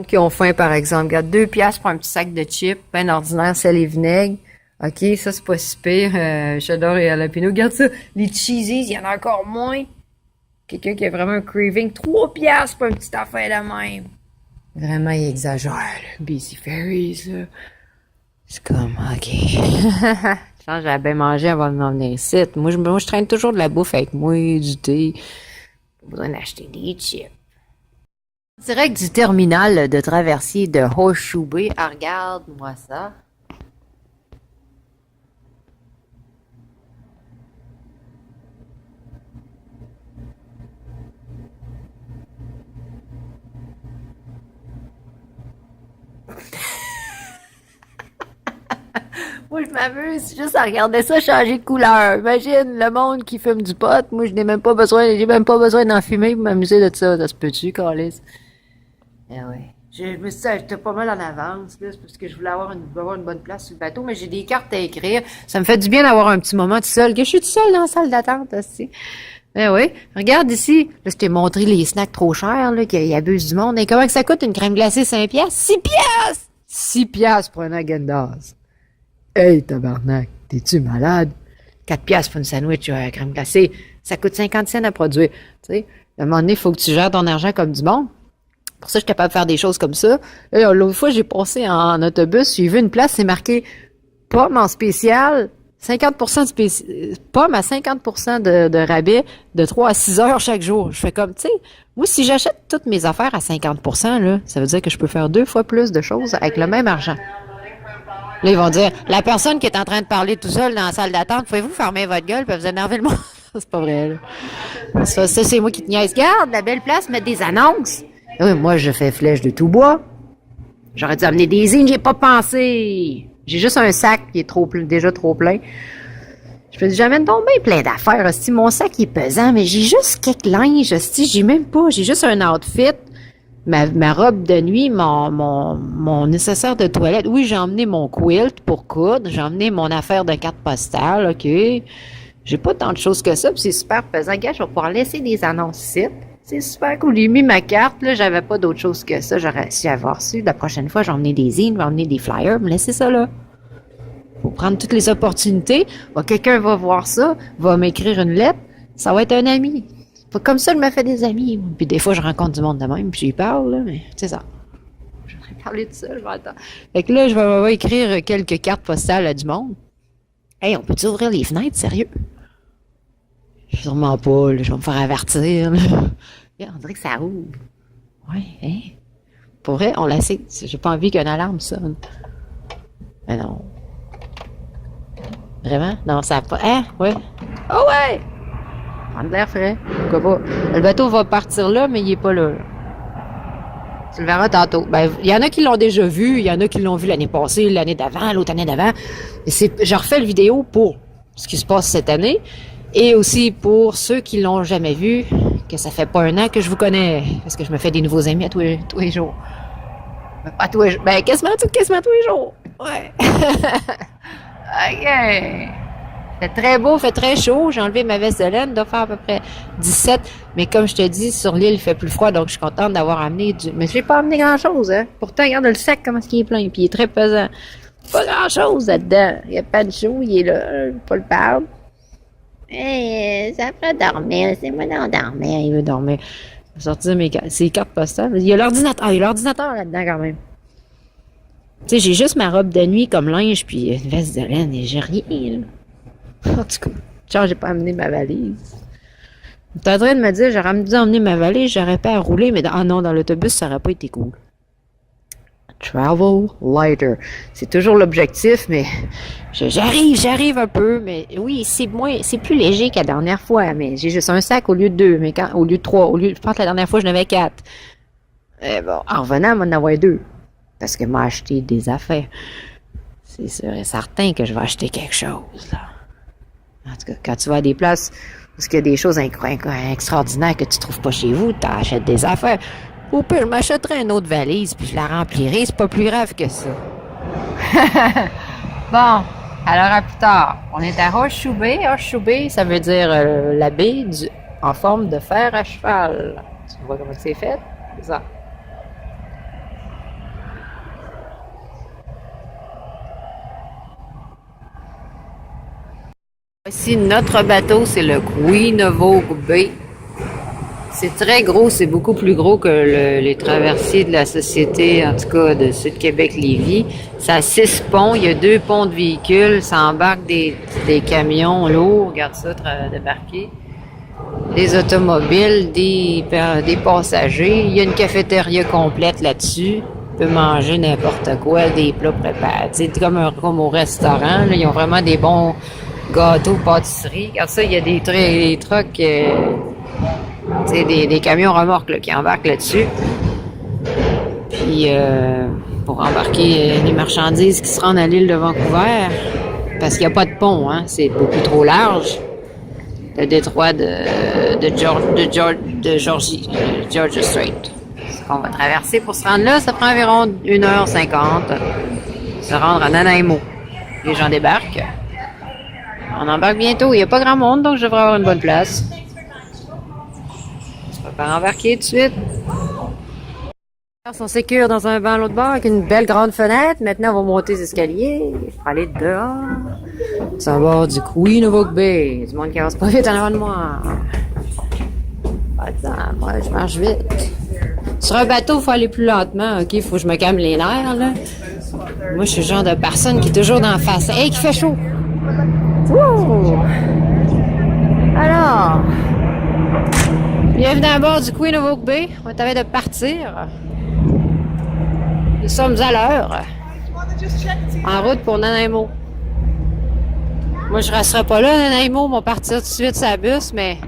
Qui ont faim, par exemple. Regarde, 2 piastres pour un petit sac de chips, pain ordinaire, sel et vinaigre. OK, ça, c'est pas si pire. Cheddar et jalapeno. Regarde ça, les cheesies, il y en a encore moins. Quelqu'un qui a vraiment un craving. 3 piastres pour une petite affaire de même. Vraiment, il exagère, là. Busy Ferries, là. C'est comme, OK. Je pense que j'avais bien mangé avant de m'en venir ici. Moi, je traîne toujours de la bouffe avec moi, du thé. Pas besoin d'acheter des chips. Direct du terminal de traversier de Horseshoe Bay. Ah, regarde-moi ça. Moi, je m'amuse juste à regarder ça changer de couleur. Imagine le monde qui fume du pot. Moi, j'ai même pas besoin d'en fumer pour m'amuser de ça. Ça se peut-tu, Carlis? Eh ouais. Je me suis dit, j'étais pas mal en avance, là, c'est parce que je voulais avoir une bonne place sur le bateau, mais j'ai des cartes à écrire. Ça me fait du bien d'avoir un petit moment tout seul, que je suis tout seul dans la salle d'attente, aussi. Eh oui. Regarde ici. Là, je t'ai montré les snacks trop chers, là, qu'ils abusent du monde. Et comment que ça coûte une crème glacée 5 piastres? 6 piastres! 6 piastres pour un Häagen-Dazs. Hey, tabarnak, t'es-tu malade? 4 piastres pour une sandwich à crème glacée. Ça coûte 50 cents à produire. Tu sais, à un moment donné, il faut que tu gères ton argent comme du monde. Pour ça, je suis capable de faire des choses comme ça. L'autre fois, j'ai passé en autobus, j'ai vu une place, c'est marqué pomme en spécial, 50% de pomme à 50% de rabais de 3 à 6 heures chaque jour. Je fais comme, tu sais, moi, si j'achète toutes mes affaires à 50%, là, ça veut dire que je peux faire 2 fois plus de choses avec le même argent. Là, ils vont dire, la personne qui est en train de parler tout seul dans la salle d'attente, pouvez-vous fermer votre gueule et vous énerver le monde? C'est pas vrai, là. Ça, c'est moi qui te niaise. Regarde, la belle place, mettre des annonces. Oui, moi, je fais flèche de tout bois. J'aurais dû amener des zines, j'ai pas pensé. J'ai juste un sac qui est déjà trop plein. Je me dis, j'amène donc bien plein d'affaires. Si mon sac est pesant, mais j'ai juste quelques linges. Si j'ai même pas, j'ai juste un outfit, ma robe de nuit, mon nécessaire de toilette. Oui, j'ai emmené mon quilt pour coudre. J'ai emmené mon affaire de carte postale, OK. J'ai pas tant de choses que ça, puis c'est super pesant. Regarde, je vais pouvoir laisser des annonces ici. C'est super cool. J'ai mis ma carte, là, j'avais pas d'autre chose que ça. Si j'avais reçu, la prochaine fois, j'ai emmené des zines, j'ai emmené des flyers, me laisser ça là. Faut prendre toutes les opportunités. Quelqu'un va voir ça, va m'écrire une lettre, ça va être un ami. Comme ça, je me fais des amis. Puis des fois, je rencontre du monde de même, puis j'y parle, là, mais c'est ça. Je vais parler de ça, je vais attendre. Fait que là, je vais écrire quelques cartes postales à du monde. Hey, on peut-tu ouvrir les fenêtres, sérieux? Sûrement pas, là, je vais me faire avertir, là. On dirait que ça ouvre. Ouais, hein? Pour vrai, on l'essaie. J'ai pas envie qu'une alarme sonne. Mais non. Vraiment? Non, ça a pas. Hein? Ouais. Oh ouais! Prendre de l'air frais. Pourquoi pas? Le bateau va partir là, mais il est pas là. Tu le verras tantôt. Ben, il y en a qui l'ont déjà vu, il y en a qui l'ont vu l'année passée, l'année d'avant, l'autre année d'avant. Je refais le vidéo pour ce qui se passe cette année. Et aussi pour ceux qui l'ont jamais vu, que ça fait pas un an que je vous connais, parce que je me fais des nouveaux amis à tous les jours. Pas tous les jours. Ben, quasiment tous les jours. Ouais. OK. Fait très beau, fait très chaud. J'ai enlevé ma veste de laine, il doit faire à peu près 17. Mais comme je te dis, sur l'île, il fait plus froid, donc je suis contente d'avoir amené du... Mais j'ai pas amené grand-chose, hein. Pourtant, regarde le sac, comment est-ce qu'il est plein, puis il est très pesant. Pas grand-chose là-dedans. Il n'y a pas de chaud, il est là, pas le perdre. Hey, ça peut dormir, c'est moi d'endormir. Il veut dormir. Je vais sortir ses cartes postales. Il y a l'ordinateur, là-dedans quand même. Tu sais, j'ai juste ma robe de nuit comme linge, puis une veste de laine, et j'ai rien, là. En tout cas, genre, j'ai pas amené ma valise. T'es en train de me dire, j'aurais dû emmener ma valise, j'aurais pas à rouler, mais non, dans l'autobus, ça aurait pas été cool. Travel lighter. C'est toujours l'objectif, mais j'arrive un peu, mais oui, c'est plus léger qu'à la dernière fois, mais j'ai juste un sac au lieu de 2, mais au lieu de 3, je pense que la dernière fois, j'en avais 4. Bon, en revenant, on en avoir 2. Parce que m'a acheté des affaires. C'est sûr et certain que je vais acheter quelque chose, là. En tout cas, quand tu vas à des places où il y a des choses extraordinaires que tu trouves pas chez vous, tu achètes des affaires. Au pire, je m'achèterai une autre valise, puis je la remplirai. C'est pas plus grave que ça. Bon, alors à plus tard. On est à Horseshoe Bay. Horseshoe Bay, ça veut dire la baie en forme de fer à cheval. Tu vois comment c'est fait? C'est ça. Ici, notre bateau, c'est le Queen of Oak Bay. C'est très gros, c'est beaucoup plus gros que les traversiers de la société, en tout cas de Sud-Québec-Lévis. Ça a 6 ponts, il y a 2 ponts de véhicules, ça embarque des camions lourds, regarde ça, débarquer. Des automobiles, des passagers. Il y a une cafétéria complète là-dessus. Tu peux manger n'importe quoi, des plats préparés. C'est comme au restaurant, là, ils ont vraiment des bons gâteaux, pâtisseries. Regarde ça, il y a des trucks... des camions remorques là, qui embarquent là-dessus. Puis pour embarquer les marchandises qui se rendent à l'île de Vancouver, parce qu'il n'y a pas de pont, hein, c'est beaucoup trop large. Le détroit de Georgia Strait. Ce qu'on va traverser pour se rendre là, ça prend environ 1h50. Se rendre à Nanaimo. Les gens débarquent. On embarque bientôt. Il n'y a pas grand monde, donc je devrais avoir une bonne place. Pas embarquer tout de suite. Ils sont sécures dans un banc à l'autre bord avec une belle grande fenêtre. Maintenant, on va monter les escaliers pour aller dehors. C'est à bord du Queen of Oak Bay. Du monde qui avance pas vite en avant de moi. Attends, moi, je marche vite. Sur un bateau, il faut aller plus lentement. OK, il faut que je me calme les nerfs, là. Moi, je suis le genre de personne qui est toujours dans la face. Hey, qui fait chaud! Wouh! Alors... Bienvenue à bord du Queen of Oak Bay. On est en train de partir. Nous sommes à l'heure. En route pour Nanaimo. Moi, je ne resterai pas là, Nanaimo. On va partir tout de suite sur la bus, mais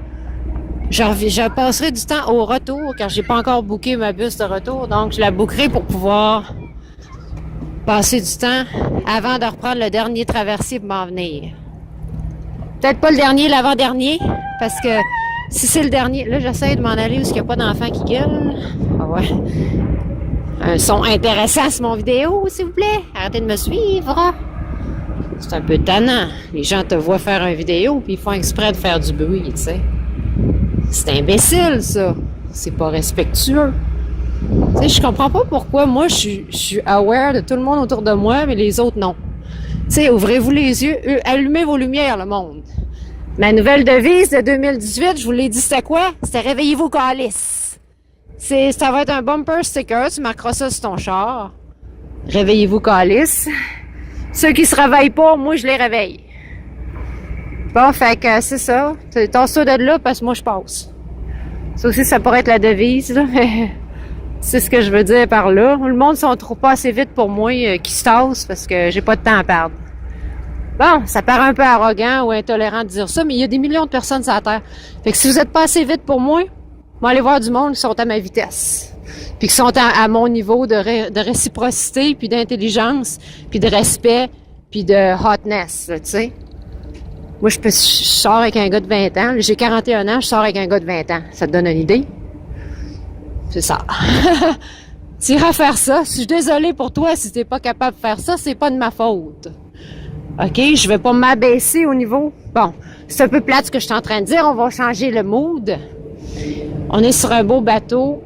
je passerai du temps au retour, car j'ai pas encore booké ma bus de retour. Donc, je la bookerai pour pouvoir passer du temps avant de reprendre le dernier traversier pour m'en venir. Peut-être pas le dernier, l'avant-dernier, parce que si c'est le dernier, là j'essaie de m'en aller où il n'y a pas d'enfants qui gueulent. Ah ouais. Un son intéressant sur mon vidéo, s'il vous plaît. Arrêtez de me suivre. C'est un peu tannant. Les gens te voient faire une vidéo puis ils font exprès de faire du bruit, tu sais. C'est imbécile, ça. C'est pas respectueux. Tu sais, je comprends pas pourquoi moi je suis aware de tout le monde autour de moi, mais les autres non. Tu sais, ouvrez-vous les yeux, allumez vos lumières, le monde. Ma nouvelle devise de 2018, je vous l'ai dit, c'était quoi? C'était réveillez-vous, calice. Ça va être un bumper sticker, tu marqueras ça sur ton char. Réveillez-vous, calice. Ceux qui se réveillent pas, moi, je les réveille. Bon, fait que c'est ça. Tasse ça de là parce que moi, je passe. Ça aussi, ça pourrait être la devise, là, mais c'est ce que je veux dire par là. Le monde sont trop pas assez vite pour moi qui se tasse parce que j'ai pas de temps à perdre. Bon, ça paraît un peu arrogant ou intolérant de dire ça, mais il y a des millions de personnes sur la Terre. Fait que si vous êtes pas assez vite pour moi, moi aller voir du monde qui sont à ma vitesse. Puis qui sont à mon niveau de réciprocité, puis d'intelligence, puis de respect, puis de hotness, tu sais. Moi, je sors avec un gars de 20 ans. J'ai 41 ans, je sors avec un gars de 20 ans. Ça te donne une idée? C'est ça. Tu iras faire ça. Je suis désolée pour toi si t'es pas capable de faire ça, c'est pas de ma faute. OK? Je vais pas m'abaisser au niveau... Bon, c'est un peu plate ce que je suis en train de dire. On va changer le mood. On est sur un beau bateau.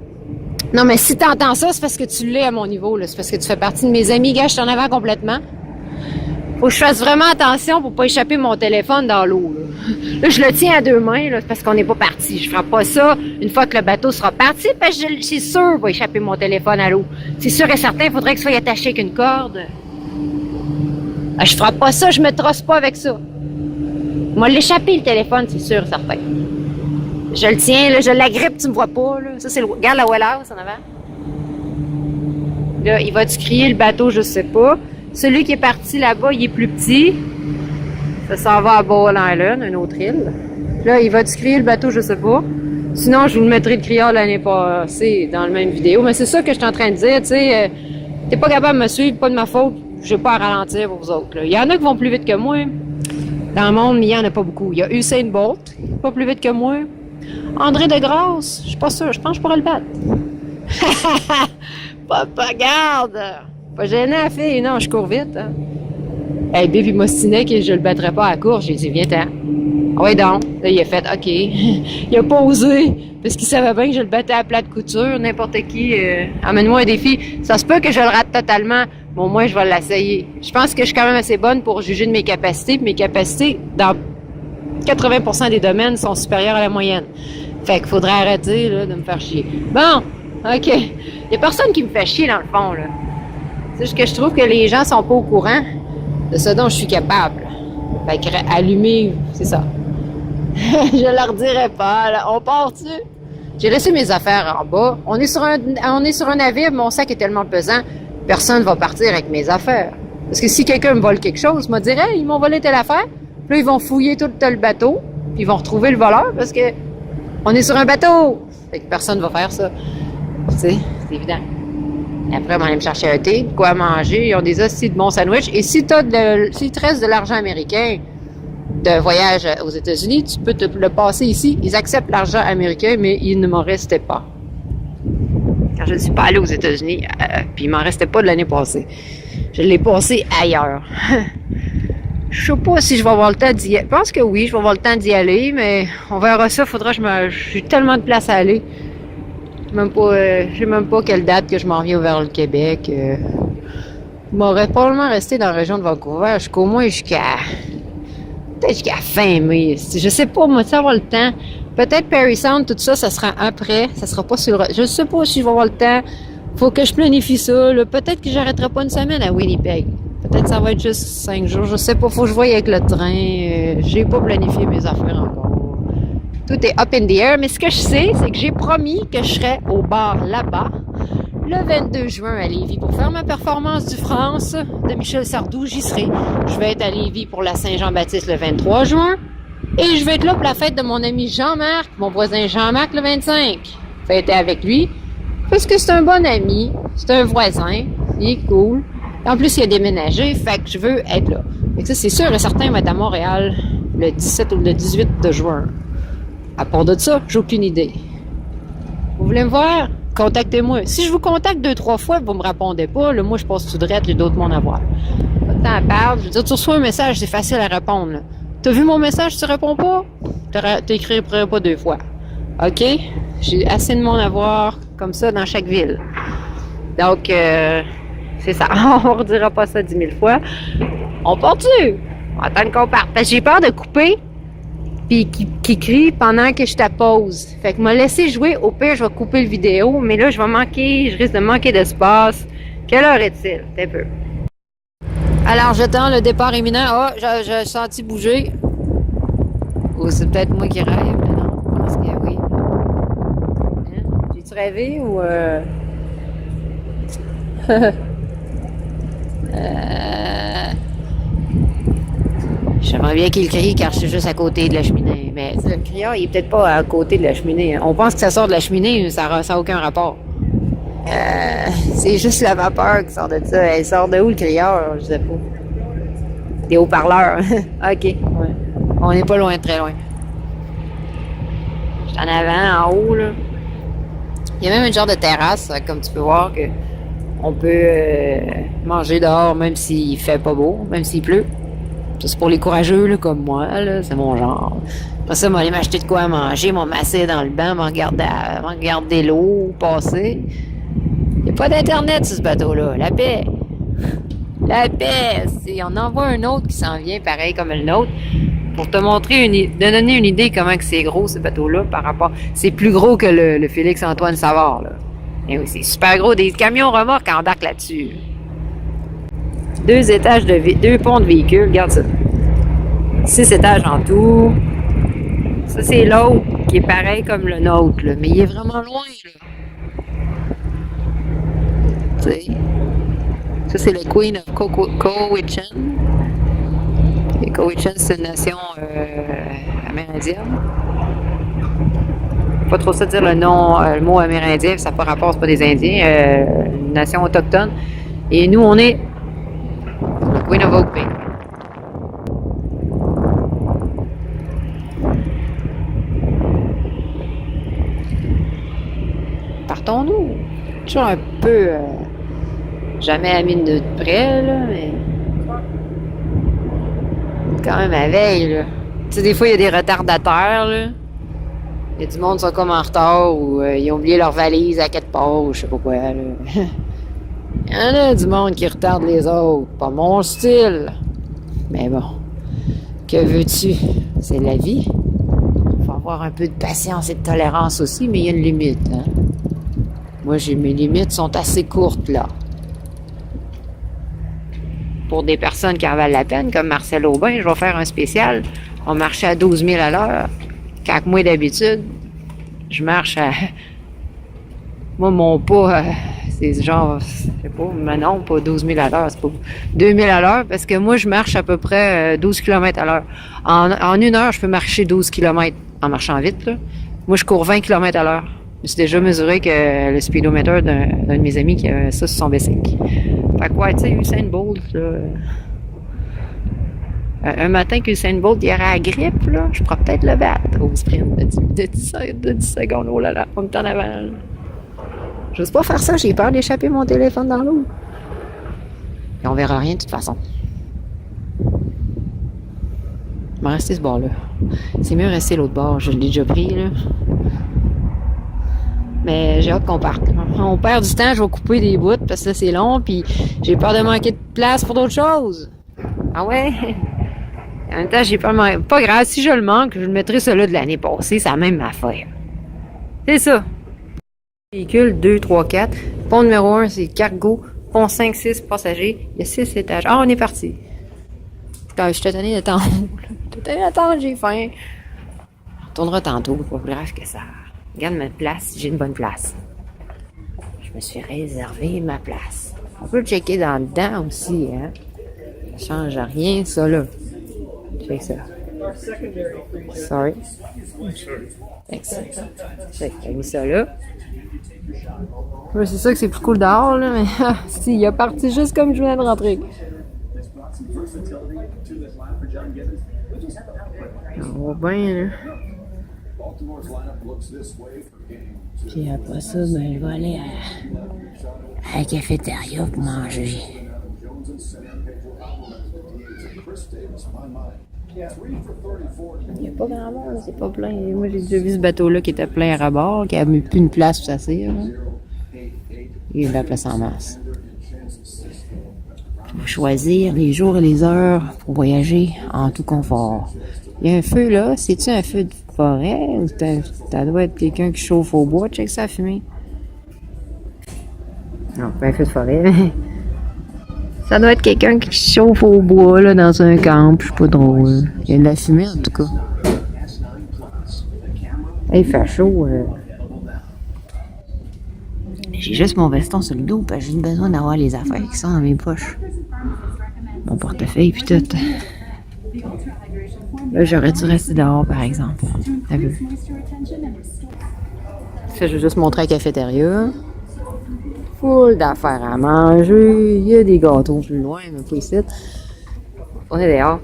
Non, mais si t'entends ça, c'est parce que tu l'es à mon niveau, là. C'est parce que tu fais partie de mes amis. Gars, je t'en avant complètement. Faut que je fasse vraiment attention pour pas échapper mon téléphone dans l'eau, là. Là, je le tiens à 2 mains, là, parce qu'on n'est pas parti. Je ferai pas ça une fois que le bateau sera parti, parce que c'est sûr qu'il va échapper mon téléphone à l'eau. C'est sûr et certain, il faudrait que ça soit attaché avec une corde. Ah, je ferai pas ça, je me trosse pas avec ça. Moi, l'échapper, le téléphone, c'est sûr et certain. Je le tiens, là, je l'agrippe, tu me vois pas, là. Ça, c'est le... Regarde la Wellhouse en avant. Là, il va-tu crier le bateau, je sais pas. Celui qui est parti là-bas, il est plus petit. Ça s'en va à Bowen Island, une autre île. Là, il va-tu crier le bateau, je sais pas. Sinon, je vous le mettrai le criard l'année passée dans la même vidéo. Mais c'est ça que je suis en train de dire, tu sais. T'es pas capable de me suivre, pas de ma faute. J'ai pas à ralentir pour vous autres, là. Il y en a qui vont plus vite que moi. Dans le monde, mais il y en a pas beaucoup. Il y a Usain Bolt, pas plus vite que moi. André Degrasse, je suis pas sûre. Je pense que je pourrais le battre. Pas garde! Pas gêné à fille, non, je cours vite. Hein. Hey, Bibi m'ostinait que je le battrais pas à la course. J'ai dit, viens-t'en. Ah ouais, donc. Là, il a fait, OK. Il a pas osé, parce qu'il savait bien que je le battais à plat de couture. N'importe qui, amène-moi un défi. Ça se peut que je le rate totalement, mais au moins, je vais l'essayer. Je pense que je suis quand même assez bonne pour juger de mes capacités. Puis mes capacités, dans 80% des domaines sont supérieurs à la moyenne. Fait qu'il faudrait arrêter là, de me faire chier. Bon, OK. Il n'y a personne qui me fait chier dans le fond, là. C'est juste que je trouve que les gens sont pas au courant de ce dont je suis capable. Fait que allumer, c'est ça. Je leur dirai pas, là. On part dessus. J'ai laissé mes affaires en bas. On est sur un navire, mon sac est tellement pesant, personne va partir avec mes affaires. Parce que si quelqu'un me vole quelque chose, me dirait, hey, ils m'ont volé telle affaire. Puis là, ils vont fouiller tout le bateau, puis ils vont retrouver le voleur parce que on est sur un bateau. Fait que personne va faire ça. Tu sais, c'est évident. Après, on va aller me chercher un thé, de quoi manger. Ils ont des hosties de bons sandwichs. Et si tu restes de l'argent américain de voyage aux États-Unis, tu peux te le passer ici. Ils acceptent l'argent américain, mais il ne m'en restait pas. Quand je ne suis pas allée aux États-Unis, puis il m'en restait pas de l'année passée. Je l'ai passé ailleurs. Je sais pas si je vais avoir le temps d'y aller. Je pense que oui, je vais avoir le temps d'y aller, mais on verra ça. Faudra que j'ai tellement de place à aller. Je sais même pas quelle date que je m'en viens vers le Québec. Je m'aurais probablement resté dans la région de Vancouver jusqu'au moins peut-être jusqu'à fin mai. Je sais pas, moi, ça avoir le temps. Peut-être Parry Sound, tout ça, ça sera après. Ça sera pas sur je sais pas si je vais avoir le temps. Faut que je planifie ça, là. Peut-être que j'arrêterai pas une semaine à Winnipeg. Peut-être que ça va être juste 5 jours. Je sais pas, faut que je voie avec le train. J'ai pas planifié mes affaires encore. Tout est up in the air. Mais ce que je sais, c'est que j'ai promis que je serais au bar là-bas le 22 juin à Lévis pour faire ma performance du France de Michel Sardou. J'y serai. Je vais être à Lévis pour la Saint-Jean-Baptiste le 23 juin. Et je vais être là pour la fête de mon ami Jean-Marc, mon voisin Jean-Marc le 25. Fêter avec lui. Parce que c'est un bon ami. C'est un voisin. Il est cool. En plus, il a déménagé. Fait que je veux être là. Fait que ça, c'est sûr et certain, il va être à Montréal le 17 ou le 18 de juin. À part de ça, j'ai aucune idée. Vous voulez me voir? Contactez-moi. Si je vous contacte 2-3 fois et vous me répondez pas, là, moi, je passe tout droit, j'ai d'autres monde à voir. Pas de temps à perdre. Je veux dire, tu reçois un message, c'est facile à répondre, là. T'as vu mon message, tu réponds pas? T'écrirais pas 2 fois. OK? J'ai assez de monde à voir comme ça dans chaque ville. Donc, c'est ça. On ne redira pas ça 10 000 fois. On part dessus. On va attendre qu'on parte. Parce que j'ai peur de couper puis qui crie pendant que je pause. Fait que m'a laissé jouer. Au pire, je vais couper le vidéo. Mais là, je risque de manquer d'espace. Quelle heure est-il? Un peu. Alors, j'attends le départ imminent. Ah, j'ai senti bouger. Ou c'est peut-être moi qui rêve, mais non. Je pense que oui. Hein? J'ai-tu rêvé ou... J'aimerais bien qu'il crie car je suis juste à côté de la cheminée. Mais le criard, il est peut-être pas à côté de la cheminée. On pense que ça sort de la cheminée, mais ça n'a aucun rapport. C'est juste la vapeur qui sort de ça. Elle sort de où le criard? Je sais pas. Des haut-parleurs. OK. Ouais. On n'est pas loin, très loin. Je suis en avant, en haut, là. Il y a même un genre de terrasse, comme tu peux voir, que on peut manger dehors, même s'il fait pas beau, même s'il pleut. Ça, c'est pour les courageux, là, comme moi, là. C'est mon genre. Après ça, m'aller m'acheter de quoi à manger, m'asseoir dans le banc, regarder l'eau passer. Il n'y a pas d'internet sur ce bateau-là. La paix. La paix. On en voit un autre qui s'en vient, pareil comme le nôtre, pour te montrer de donner une idée comment que c'est gros, ce bateau-là, par rapport... C'est plus gros que le Félix-Antoine Savard, là. Et oui, c'est super gros. Des camions remorques embarquent là-dessus. 2 ponts de véhicules, regarde ça. 6 étages en tout. Ça, c'est l'autre qui est pareil comme le nôtre, là. Mais il est vraiment loin, là. Tu sais. Ça, c'est le Queen of Cowichan. Et Cowichan, c'est une nation amérindienne. Pas trop ça dire le mot amérindien, ça n'a pas rapport, c'est pas des Indiens. Une nation autochtone. Et nous, on est le Queen of Oak Bay. Partons-nous. Toujours un peu... jamais à mine de près, là, mais... quand même à veille, là. Tu sais, des fois, il y a des retardataires, là. Il y a du monde qui sont comme en retard ou ils ont oublié leur valise à quelque part ou je sais pas quoi, là. Il y en a du monde qui retarde les autres. Pas mon style. Mais bon, que veux-tu? C'est la vie. Il faut avoir un peu de patience et de tolérance aussi, mais il y a une limite. Hein? Moi, mes limites sont assez courtes, là. Pour des personnes qui en valent la peine, comme Marcel Aubin, je vais faire un spécial. On marchait à 12 000 à l'heure. Quand moi, d'habitude, je marche à... Moi, mon pas, c'est genre, je sais pas, mais non, pas 12 000 à l'heure, c'est pas 2 000 à l'heure, parce que moi, je marche à peu près 12 km à l'heure. En une heure, je peux marcher 12 km en marchant vite, là. Moi, je cours 20 km à l'heure. Je me suis déjà mesuré que le speedomètre d'un de mes amis qui avait ça sur son bicycle. Fait que ouais, tu sais, Usain Bolt, là... un matin qu'Usain Bolt il aurait la grippe, là, je pourrais peut-être le battre au sprint de 10 secondes. Oh là là, on est en avant. Là. J'ose pas faire ça, j'ai peur d'échapper mon téléphone dans l'eau. Et on verra rien de toute façon. Je vais rester ce bord-là. C'est mieux rester l'autre bord, je l'ai déjà pris, là. Mais j'ai hâte qu'on parte. On perd du temps, je vais couper des bouts parce que c'est long, puis j'ai peur de manquer de place pour d'autres choses. Ah ouais? En même temps, j'ai peur de manquer. Pas grave, si je le manque, je le mettrai celui de l'année passée, c'est la même affaire. C'est ça. Véhicule 2, 3, 4. Pont numéro 1, c'est cargo. Pont 5, 6, passagers. Il y a 6 étages. Ah, on est parti. Je suis tanné d'attendre. Je suis tanné d'attendre, j'ai faim. On retournera tantôt, pas plus grave que ça. Regarde ma place, j'ai une bonne place. Je me suis réservé ma place. On peut le checker dans dedans aussi, hein. Ça change rien, ça, là. Check ça. Sorry. Thanks. Check, j'ai mis ça là. Ouais, c'est ça que c'est plus cool dehors, là, mais si, il est parti juste comme je venais de rentrer. On va bien, là. Puis après ça, ben, je vais aller à la cafétéria pour manger. Il n'y a pas grand monde, c'est pas plein. Moi, j'ai déjà vu ce bateau-là qui était plein à bord, qui avait plus une place pour s'asseoir. Il y a de la place en masse. Il faut choisir les jours et les heures pour voyager en tout confort. Il y a un feu là, c'est-tu un feu de forêt ou ça doit être quelqu'un qui chauffe au bois? Check ça, fumer. Non, pas un feu de forêt. Ça doit être quelqu'un qui chauffe au bois là, dans un camp, je sais pas drôle. Il y a de la fumée en tout cas. Hey, il fait chaud. J'ai juste mon veston sur le dos parce que j'ai besoin d'avoir les affaires qui sont dans mes poches. Mon portefeuille puis tout. Là, j'aurais dû rester dehors, par exemple. T'as vu? Ça, je vais juste montrer la cafétéria. Full d'affaires à manger. Il y a des gâteaux plus loin, mais pas ici. On est dehors.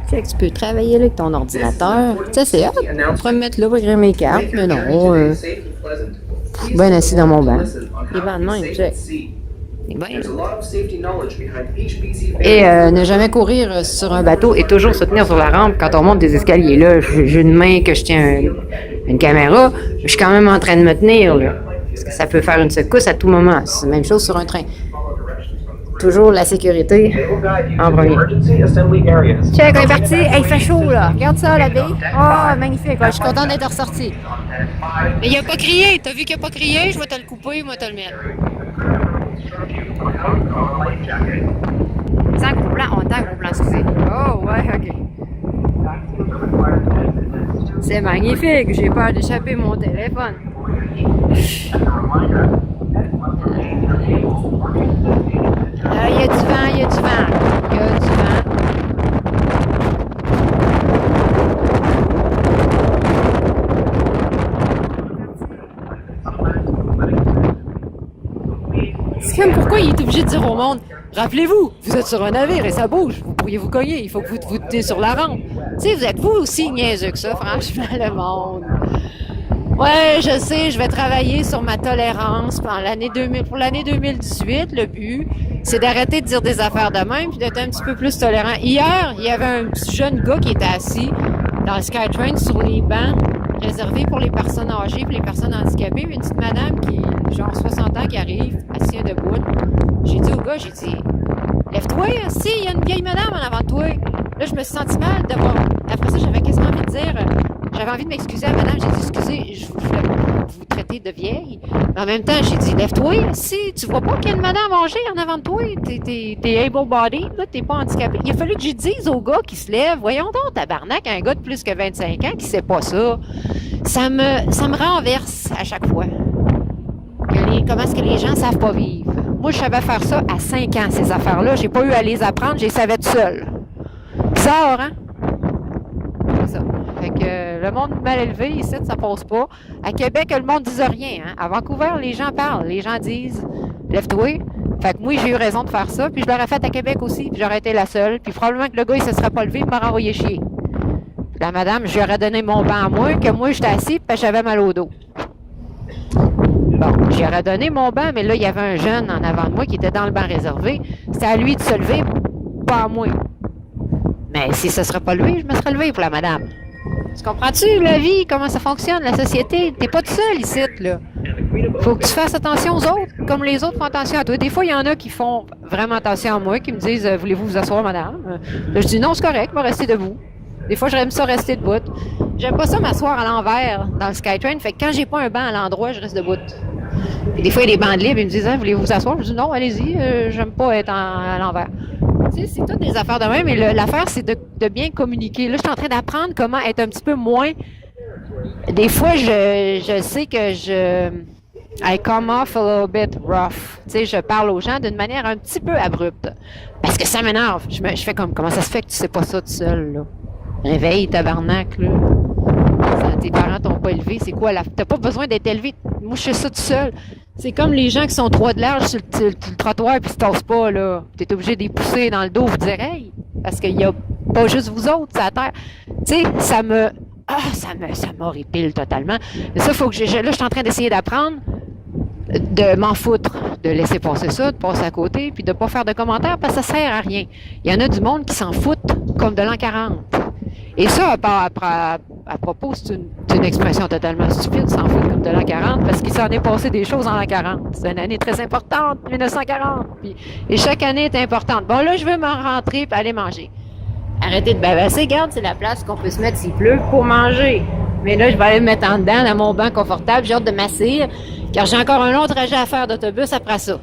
Tu peux travailler là avec ton ordinateur. Tu sais, c'est hot. Je pourrais me mettre là pour écrire mes cartes, mais non. Bien assis dans mon banc. Les bancs de même, check. Et ne jamais courir sur un bateau et toujours se tenir sur la rampe quand on monte des escaliers. Là, j'ai une main que je tiens une caméra, je suis quand même en train de me tenir, là. Parce que ça peut faire une secousse à tout moment. C'est la même chose sur un train. Toujours la sécurité en premier. Check, on est parti. Hey, il fait chaud, là. Regarde ça, la baie. Oh, magnifique. Ouais, je suis contente d'être ressortie. Mais il a pas crié. T'as vu qu'il a pas crié? Je vais te le couper, moi te le mettre. C'est un gros plan. On est un gros plan, excusez. Oh, ouais, ok. C'est magnifique. J'ai peur d'échapper mon téléphone. Il y a du vent, il y a du vent. Il y a du vent. C'est comme pourquoi il est obligé de dire au monde, rappelez-vous, vous êtes sur un navire et ça bouge, vous pourriez vous cogner, il faut que vous tenez sur la rampe. Tu sais, vous êtes vous aussi niaiseux que ça, franchement, le monde. Ouais, je sais, je vais travailler sur ma tolérance pour l'année 2018. Le but, c'est d'arrêter de dire des affaires de même puis d'être un petit peu plus tolérant. Hier, il y avait un petit jeune gars qui était assis dans le Skytrain sur les bancs réservés pour les personnes âgées et les personnes handicapées. Puis une petite madame qui, genre 60 ans, qui arrive, assise debout. J'ai dit au gars, j'ai dit, lève-toi, si, il y a une vieille madame en avant de toi. Là, je me suis senti mal d'avoir. Après ça, j'avais quasiment envie de dire. J'avais envie de m'excuser à madame. J'ai dit, excusez, je voulais vous traiter de vieille. Mais en même temps, j'ai dit, lève-toi. Si tu vois pas qu'il y a une madame âgée en avant de toi, t'es able-bodied, là, t'es pas handicapé. Il a fallu que je dise au gars qui se lève, voyons donc, tabarnak, un gars de plus que 25 ans qui sait pas ça. Ça me renverse à chaque fois. Comment est-ce que les gens savent pas vivre? Moi, je savais faire ça à 5 ans, ces affaires-là. J'ai pas eu à les apprendre, je les savais tout seul. Bizarre, hein? C'est ça. Fait que le monde mal élevé, ici, ça passe pas. À Québec, le monde dit rien, hein? À Vancouver, les gens parlent. Les gens disent, lève-toi. Fait que moi, j'ai eu raison de faire ça. Puis je l'aurais fait à Québec aussi. Puis j'aurais été la seule. Puis probablement que le gars, il se serait pas levé, il m'aurait envoyé chier. Puis la madame, je lui aurais donné mon banc à moi, que moi, j'étais assis, puis j'avais mal au dos. Bon, j'aurais donné mon banc, mais là, il y avait un jeune en avant de moi qui était dans le banc réservé. C'était à lui de se lever, pas à moi. Mais si ça ne serait pas levé, je me serais levé pour la madame. Tu comprends-tu, la vie, comment ça fonctionne, la société? T'es pas tout seul ici, là. Faut que tu fasses attention aux autres, comme les autres font attention à toi. Des fois, il y en a qui font vraiment attention à moi, qui me disent « Voulez-vous vous asseoir, madame? » Là, je dis « Non, c'est correct, je vais rester debout. » Des fois, j'aime ça rester debout. J'aime pas ça m'asseoir à l'envers dans le SkyTrain. Fait que quand j'ai pas un banc à l'endroit, je reste debout. Puis des fois, il y a des bancs de libre, ils me disent voulez-vous vous asseoir? Je dis non, allez-y, j'aime pas être à l'envers. Tu sais, c'est toutes des affaires de même, mais l'affaire, c'est de bien communiquer. Là, je suis en train d'apprendre comment être un petit peu moins. Des fois, je sais que I come off a little bit rough. Tu sais, je parle aux gens d'une manière un petit peu abrupte. Parce que ça m'énerve. Je fais comme, comment ça se fait que tu sais pas ça tout seul, là? Réveille, tabarnak, là. Tes parents t'ont pas élevé, c'est quoi? T'as pas besoin d'être élevé. Moi, je fais ça tout seul. C'est comme les gens qui sont 3 de large sur le trottoir puis se tassent pas, là. T'es obligé de les pousser dans le dos, vous dire, hey, parce qu'il y a pas juste vous autres, c'est à terre. Tu sais, ça m'horripile totalement. Et ça, faut que là, je suis en train d'essayer d'apprendre de m'en foutre, de laisser passer ça, de passer à côté, puis de pas faire de commentaires parce que ça sert à rien. Il y en a du monde qui s'en foutent comme de l'an 40. Et ça, à propos, c'est une expression totalement stupide, s'en foutre comme de l'an 40, parce qu'il s'en est passé des choses en l'an 40. C'est une année très importante, 1940. Et chaque année est importante. Bon, là, je veux m'en rentrer et aller manger. Arrêtez de bavasser, regarde, c'est la place qu'on peut se mettre s'il pleut pour manger. Mais là, je vais aller me mettre en dedans, dans mon banc confortable, j'ai hâte de m'asseoir, car j'ai encore un long trajet à faire d'autobus après ça.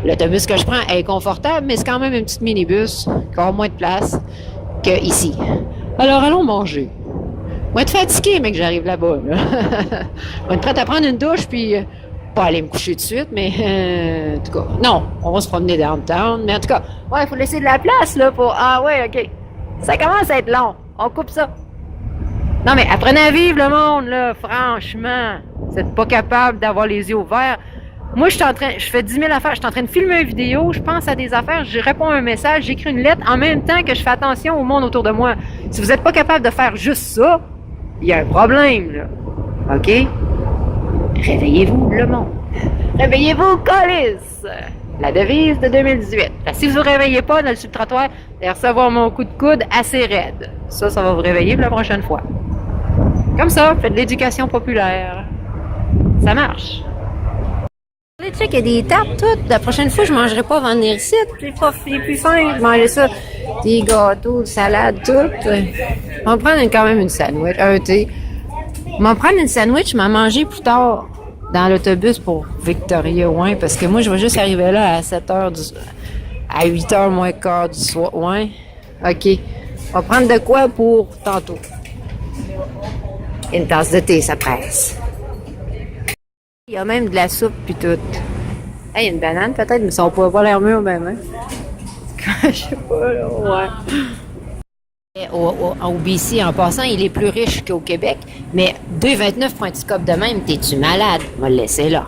L'autobus que je prends est confortable, mais c'est quand même une petite minibus, qui a moins de place qu'ici. Alors, allons manger. Je vais être fatigué, mais que j'arrive là-bas. Là. Je vais être prête à prendre une douche, puis pas aller me coucher tout de suite, mais en tout cas, non, on va se promener downtown, mais en tout cas, ouais, il faut laisser de la place, là, pour... Ah ouais, OK. Ça commence à être long. On coupe ça. Non, mais apprenez à vivre, le monde, là, franchement. Vous n'êtes pas capable d'avoir les yeux ouverts. Moi, je fais 10 000 affaires. Je suis en train de filmer une vidéo, je pense à des affaires, je réponds à un message, j'écris une lettre en même temps que je fais attention au monde autour de moi. Si vous n'êtes pas capable de faire juste ça, il y a un problème, là. OK? Réveillez-vous, le monde. Réveillez-vous, colis! La devise de 2018. Si vous ne vous réveillez pas dans le subtrottoir, vous allez recevoir mon coup de coude assez raide. Ça va vous réveiller pour la prochaine fois. Comme ça, faites de l'éducation populaire. Ça marche. Les trucs, il y a des tartes, toutes. La prochaine fois, je ne mangerai pas avant venir ici. C'est plus fin. Je mangerai ça. Des gâteaux, salades, tout. On va prendre quand même une sandwich, un thé. On va prendre une sandwich, mais à manger plus tard dans l'autobus pour Victoria, ouais, parce que moi, je vais juste arriver là à 7h à 8h moins quart du soir, ouais. OK. On va prendre de quoi pour tantôt? Une tasse de thé, ça presse. Il y a même de la soupe puis tout. Hey, il y a une banane peut-être, mais ça, on pourrait pas l'air mûr même, hein? Je sais pas, là, ouais. Au BC, en passant, il est plus riche qu'au Québec, mais 2,29 pour un petit cop de même, t'es-tu malade? On va le laisser là.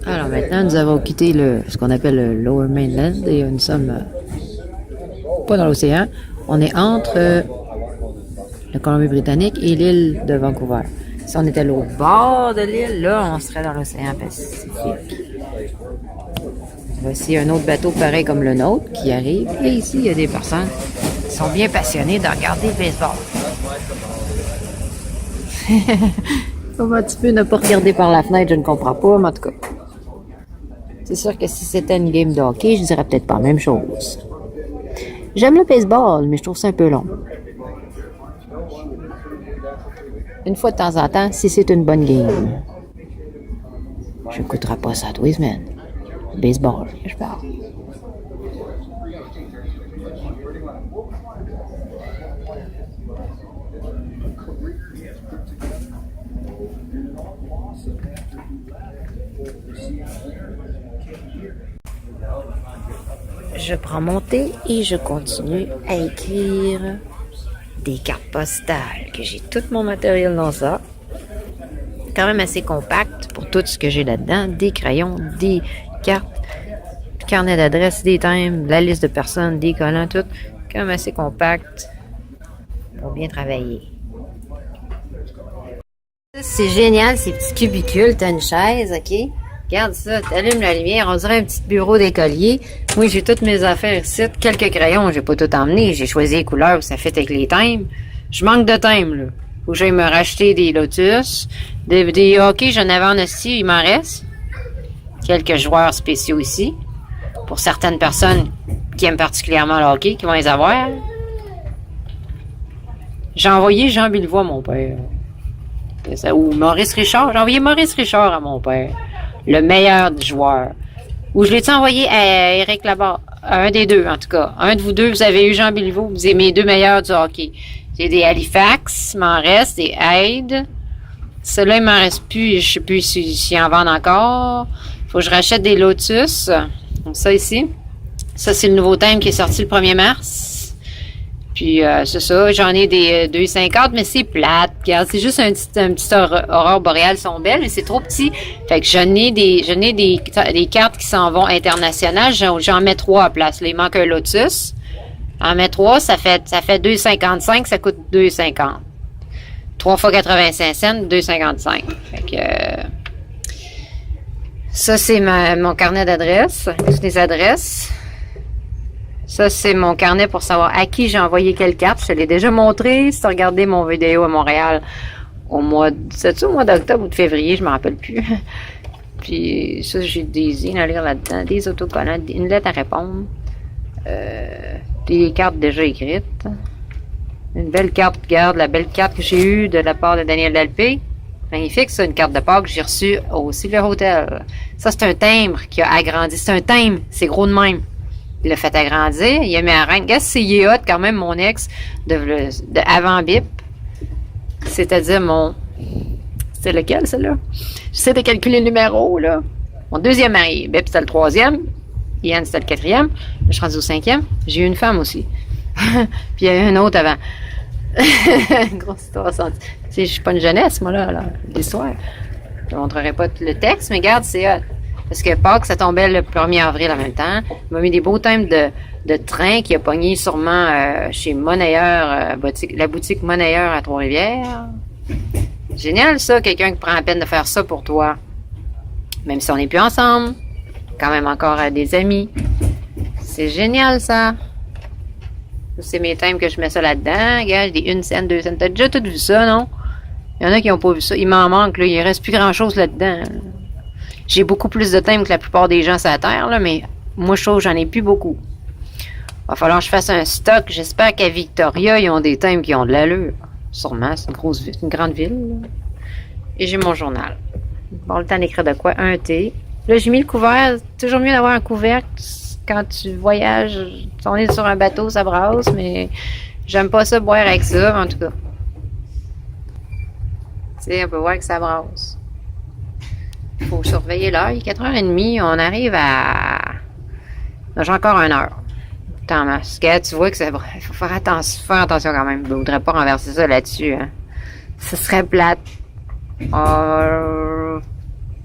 Alors maintenant, nous avons quitté ce qu'on appelle le Lower Mainland et nous sommes pas dans l'océan. On est entre la Colombie-Britannique et l'île de Vancouver. Si on était à l'autre bord de l'île, là, on serait dans l'océan Pacifique. Voici un autre bateau pareil comme le nôtre qui arrive. Et ici, il y a des personnes qui sont bien passionnées de regarder le baseball. Comment tu peux ne pas regarder par la fenêtre, je ne comprends pas, mais en tout cas. C'est sûr que si c'était une game de hockey, je dirais peut-être pas la même chose. J'aime le baseball, mais je trouve ça un peu long. Une fois de temps en temps, si c'est une bonne game. Je n'écouterai pas ça tous les semaines. Baseball, je parle. Je prends mon thé et je continue à écrire des cartes postales, que j'ai tout mon matériel dans ça. Quand même assez compact pour tout ce que j'ai là-dedans. Des crayons, des cartes, carnet d'adresse, des thèmes, la liste de personnes, des collants, tout. Quand même assez compact pour bien travailler. C'est génial, ces petits cubicules. T'as une chaise, OK? Regarde ça, t'allumes la lumière, on dirait un petit bureau d'écolier. Moi, j'ai toutes mes affaires ici. Quelques crayons, j'ai pas tout emmené. J'ai choisi les couleurs où ça fait avec les thèmes. Je manque de thèmes, là. Faut que j'aille me racheter des Lotus. Des hockey, j'en avais en hostie, il m'en reste. Quelques joueurs spéciaux ici. Pour certaines personnes qui aiment particulièrement le hockey, qui vont les avoir. J'ai envoyé Jean Bilvois à mon père. Ou Maurice Richard. J'ai envoyé Maurice Richard à mon père. Le meilleur joueur. Ou je l'ai-tu envoyé à Éric Labarre? Un des deux, en tout cas. Un de vous deux, vous avez eu Jean Bilvaux. Vous êtes mes deux meilleurs du hockey. J'ai des Halifax, il m'en reste, des Aides. Ceux-là, il m'en reste plus. Je sais plus s'ils en vendent encore. Faut que je rachète des Lotus. Comme ça ici. Ça, c'est le nouveau thème qui est sorti le 1er mars. Puis, c'est ça. J'en ai des 2,50, mais c'est plate. Regarde, c'est juste un petit aurore boréale. Ils sont belles, mais c'est trop petit. Fait que j'en ai des cartes qui s'en vont internationales. J'en mets 3 à place. Là, il manque un Lotus. J'en mets 3, ça fait 2,55, ça coûte 2,50. 3 fois 85 cents, 2,55. Fait que, ça, c'est mon carnet d'adresses. C'est des adresses. Ça, c'est mon carnet pour savoir à qui j'ai envoyé quelle carte. Je te l'ai déjà montré. Si tu as regardé mon vidéo à Montréal au mois d'octobre ou de février, je ne me rappelle plus. Puis ça, j'ai des à lire là-dedans, des autocollants, une lettre à répondre, des cartes déjà écrites. Une belle carte, regarde, la belle carte que j'ai eue de la part de Daniel Delpé. Magnifique, ça, une carte de Pâques que j'ai reçue au Silver Hotel. Ça, c'est un timbre qui a agrandi. C'est un timbre, c'est gros de même. Il l'a fait agrandir, il a mis à reine. Regarde, c'est hot quand même, mon ex, de avant BIP. C'est-à-dire c'était lequel, celle-là? J'essaie de calculer le numéro, là. Mon deuxième mari. BIP, c'était le 3e. Yann, c'était le 4e. Je suis rendu au 5e. J'ai eu une femme aussi. Puis il y a eu un autre avant. Grosse histoire. Je suis pas une jeunesse, moi, là l'histoire. Je ne montrerai pas tout le texte, mais regarde, c'est hot. Parce que Pâques, ça tombait le 1er avril en même temps. Il m'a mis des beaux thèmes de train qui a pogné sûrement chez Monnayeur, la boutique Monnayeur à Trois-Rivières. Génial, ça, quelqu'un qui prend la peine de faire ça pour toi. Même si on n'est plus ensemble. Quand même encore des amis. C'est génial, ça. C'est mes thèmes que je mets ça là-dedans. Regarde, des 1 cent, 2 cents. T'as déjà tout vu ça, non? Il y en a qui n'ont pas vu ça. Il m'en manque, là. Il reste plus grand-chose là-dedans. J'ai beaucoup plus de thèmes que la plupart des gens sur la Terre, là, mais moi, je trouve que j'en ai plus beaucoup. Va falloir que je fasse un stock. J'espère qu'à Victoria, ils ont des thèmes qui ont de l'allure. Sûrement, c'est une grosse ville, une grande ville. Là. Et j'ai mon journal. Bon, le temps d'écrire de quoi? Un thé. Là, j'ai mis le couvert. C'est toujours mieux d'avoir un couvercle quand tu voyages. On est sur un bateau, ça brasse, mais j'aime pas ça boire avec ça, en tout cas. Tu sais, on peut voir que ça brasse. Il faut surveiller l'heure. Il est 4h30. On arrive à... J'ai encore 1 heure. Tant masse. Tu vois que ça... Il faut faire attention quand même. Je ne voudrais pas renverser ça là-dessus. Hein. Ce serait plate. On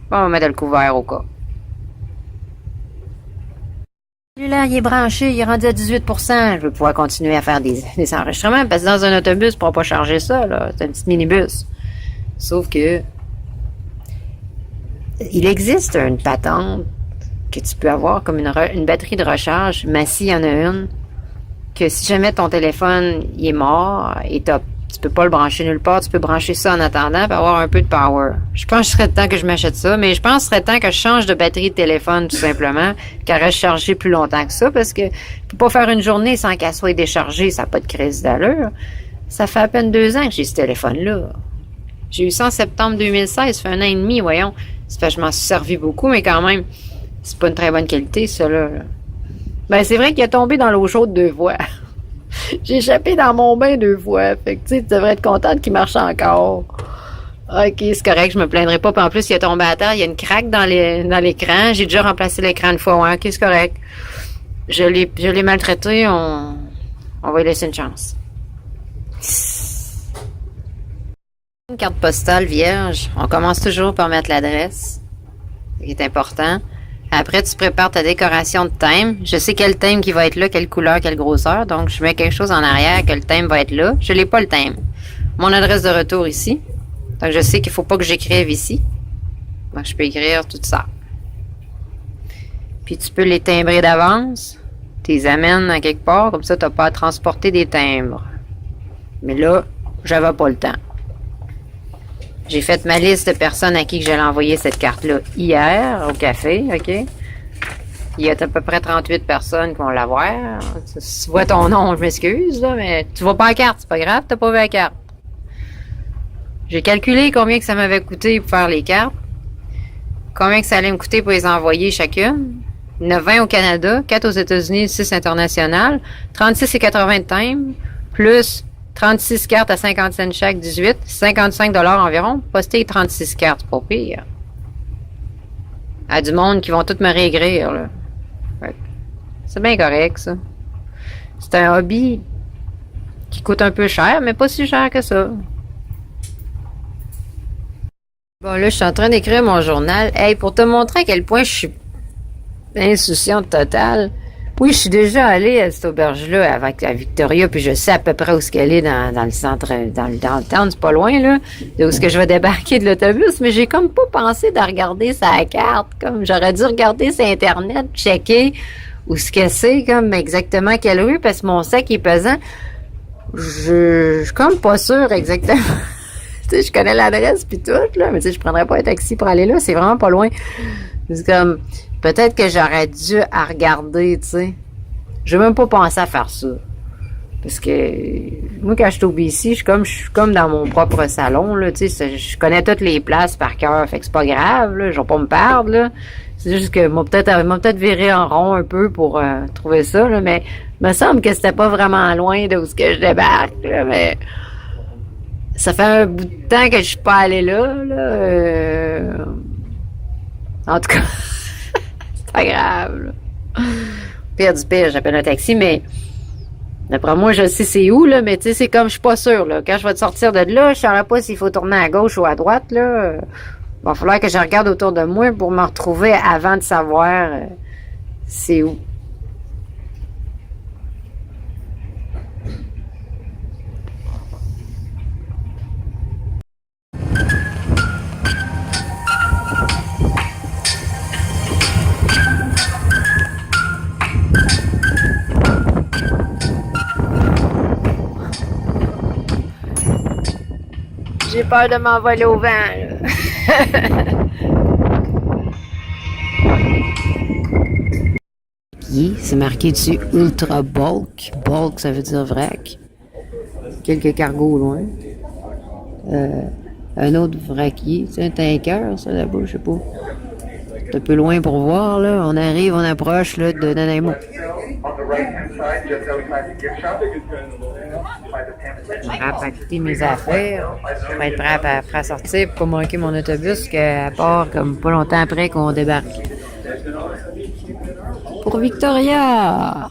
va mettre le couvert au cas. Celui-là, il est branché. Il est rendu à 18%. Je vais pouvoir continuer à faire des enregistrements. Parce que dans un autobus, tu ne pourras pas charger ça. Là. C'est un petit minibus. Sauf que... Il existe une patente que tu peux avoir comme une batterie de recharge, mais s'il y en a une, que si jamais ton téléphone il est mort et tu peux pas le brancher nulle part, tu peux brancher ça en attendant pour avoir un peu de power. Je pense que ce serait le temps que je m'achète ça, mais je pense que ce serait le temps que je change de batterie de téléphone tout simplement, qu'elle reste chargée plus longtemps que ça, parce que je peux pas faire une journée sans qu'elle soit déchargée, ça n'a pas de crise d'allure. Ça fait à peine 2 ans que j'ai ce téléphone-là. J'ai eu ça en septembre 2016, ça fait 1 an et demi, voyons. Ça fait que je m'en suis servi beaucoup, mais quand même, c'est pas une très bonne qualité, ça, là. Ben, c'est vrai qu'il est tombé dans l'eau chaude 2 fois. J'ai échappé dans mon bain 2 fois. Fait que, tu sais, tu devrais être contente qu'il marche encore. OK, c'est correct, je me plaindrai pas. Puis en plus, il est tombé à terre, il y a une craque dans l'écran. J'ai déjà remplacé l'écran une fois. Ouais, OK, c'est correct. Je l'ai maltraité, on va lui laisser une chance. Une carte postale vierge, on commence toujours par mettre l'adresse, ce qui est important. Après, tu prépares ta décoration de thème. Je sais quel thème qui va être là, quelle couleur, quelle grosseur. Donc, je mets quelque chose en arrière que le thème va être là. Je n'ai pas le thème. Mon adresse de retour ici. Donc, je sais qu'il ne faut pas que j'écrive ici. Donc, je peux écrire tout ça. Puis, tu peux les timbrer d'avance. Tu les amènes à quelque part. Comme ça, tu n'as pas à transporter des timbres. Mais là, j'avais pas le temps. J'ai fait ma liste de personnes à qui que j'allais envoyer cette carte-là hier au café, OK? Il y a à peu près 38 personnes qui vont l'avoir. Si tu vois ton nom, je m'excuse, là, mais tu vois pas la carte, c'est pas grave, t'as pas vu la carte. J'ai calculé combien que ça m'avait coûté pour faire les cartes, combien que ça allait me coûter pour les envoyer chacune. Il y en a 20 au Canada, 4 aux États-Unis, 6 internationales, 36,80 de thème, plus 36 cartes à 50 cents chaque, 18, 55 $ environ. Poster 36 cartes, c'est pas pire. À du monde qui vont tout me réécrire, là. C'est bien correct, ça. C'est un hobby qui coûte un peu cher, mais pas si cher que ça. Bon, là, je suis en train d'écrire mon journal. Hey, pour te montrer à quel point je suis insouciante totale. Oui, je suis déjà allée à cette auberge-là avec la Victoria, puis je sais à peu près où ce qu'elle est dans le centre, dans le downtown, c'est pas loin, là, de où ce que je vais débarquer de l'autobus, mais j'ai comme pas pensé de regarder sa carte, comme j'aurais dû regarder sur Internet, checker où ce que c'est, comme exactement quelle rue, parce que mon sac est pesant. Je suis comme pas sûre exactement. Tu sais, je connais l'adresse puis tout, là, mais tu sais, je prendrais pas un taxi pour aller là, c'est vraiment pas loin. C'est comme, peut-être que j'aurais dû à regarder, tu sais. J'ai même pas pensé à faire ça. Parce que, moi, quand je suis au BC, je suis comme dans mon propre salon, là, tu sais. Je connais toutes les places par cœur, fait que c'est pas grave, là. Je vais pas me perdre, là. C'est juste que m'a peut-être viré en rond un peu pour trouver ça, là, mais il me semble que c'était pas vraiment loin de où ce que je débarque, là, mais ça fait un bout de temps que je suis pas allée là, là. En tout cas, c'est pas grave, là. Pire du pire, j'appelle un taxi, mais d'après moi, je sais c'est où, là, mais tu sais, c'est comme je suis pas sûre, là. Quand je vais te sortir de là, je saurais pas s'il faut tourner à gauche ou à droite, là. Il va falloir que je regarde autour de moi pour me retrouver avant de savoir c'est où. J'ai peur de m'envoler au vent, là. C'est marqué dessus Ultra Bulk. Bulk, ça veut dire vrac. Quelques cargos au loin. Un autre vraquier. C'est un tanker, ça, là-bas, je sais pas. C'est un peu loin pour voir, là. On arrive, on approche, là, de Nanaimo. Je vais rapacter mes affaires. Je vais être prêt à sortir pour pas manquer mon autobus, qu'à part comme pas longtemps après qu'on débarque. Pour Victoria!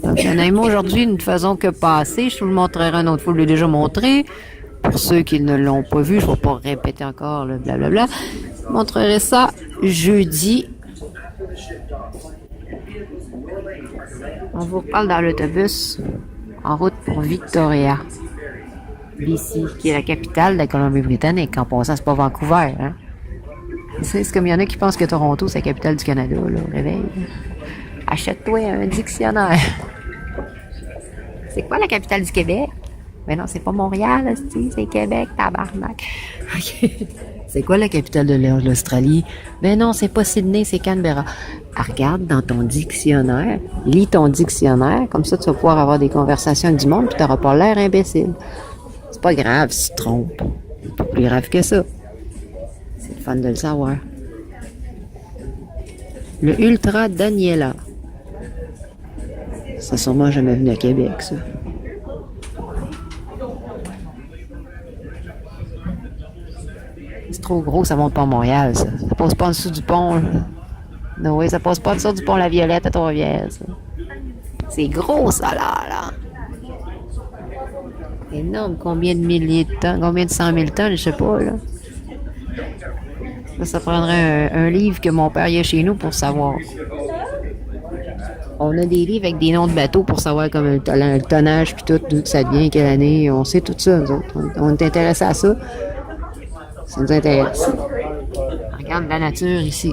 Donc, Nanaimo, aujourd'hui, nous ne faisons que passer. Je vous le montrerai une autre fois, je l'ai déjà montré. Pour ceux qui ne l'ont pas vu, je ne vais pas répéter encore le blablabla. Je montrerai ça jeudi. On vous reparle dans l'autobus en route pour Victoria, BC, qui est la capitale de la Colombie-Britannique. En passant, c'est pas Vancouver, hein? C'est comme il y en a qui pensent que Toronto, c'est la capitale du Canada, là, au réveil. Achète-toi un dictionnaire. C'est quoi la capitale du Québec? Ben non, c'est pas Montréal, c'est Québec, tabarnak. OK. C'est quoi la capitale de l'Australie? Ben non, c'est pas Sydney, c'est Canberra. Ah, regarde dans ton dictionnaire, lis ton dictionnaire, comme ça tu vas pouvoir avoir des conversations avec du monde, puis t'auras pas l'air imbécile. C'est pas grave si tu te trompes. C'est pas plus grave que ça. C'est le fun de le savoir. Le Ultra Daniela. Ça sûrement jamais venu à Québec, ça. C'est trop gros, ça monte pas à Montréal, ça. Ça passe pas en dessous du pont, là. Non, oui, ça passe pas en dessous du pont La Violette à Trois-Rivières, ça. C'est gros, ça, là. Énorme. Combien de milliers de tonnes? Combien de 100 000 tonnes? Je sais pas, là. Ça prendrait un livre que mon père y a chez nous pour savoir. On a des livres avec des noms de bateaux pour savoir comme le tonnage puis tout, d'où ça vient, quelle année. On sait tout ça, nous autres. On est intéressés à ça. Ça nous intéresse. Regarde la nature ici.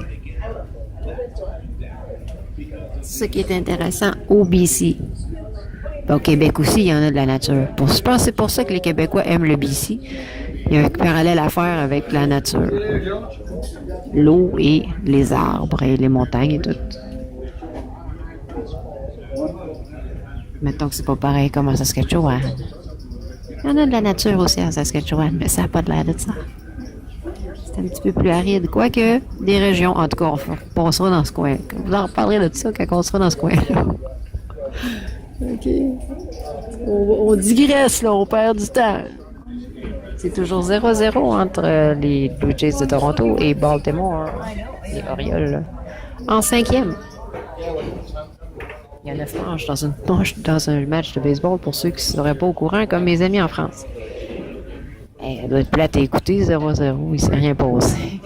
C'est ce qui est intéressant au BC. Au Québec aussi, il y en a de la nature. Je pense que c'est pour ça que les Québécois aiment le BC. Il y a un parallèle à faire avec la nature. L'eau et les arbres et les montagnes et tout. Mettons que c'est pas pareil comme en Saskatchewan. Il y en a de la nature aussi en Saskatchewan, mais ça n'a pas de l'air de ça. C'est un petit peu plus aride. Quoique, des régions, en tout cas, on passera dans ce coin. Vous en reparlerez de ça quand on sera dans ce coin-là. OK. On digresse, là, on perd du temps. C'est toujours 0-0 entre les Blue Jays de Toronto et Baltimore, les Orioles, en 5e. Il y a 9 manches dans un match de baseball pour ceux qui ne seraient pas au courant, comme mes amis en France. Elle doit être plate à écouter, 0-0, il ne s'est rien passé.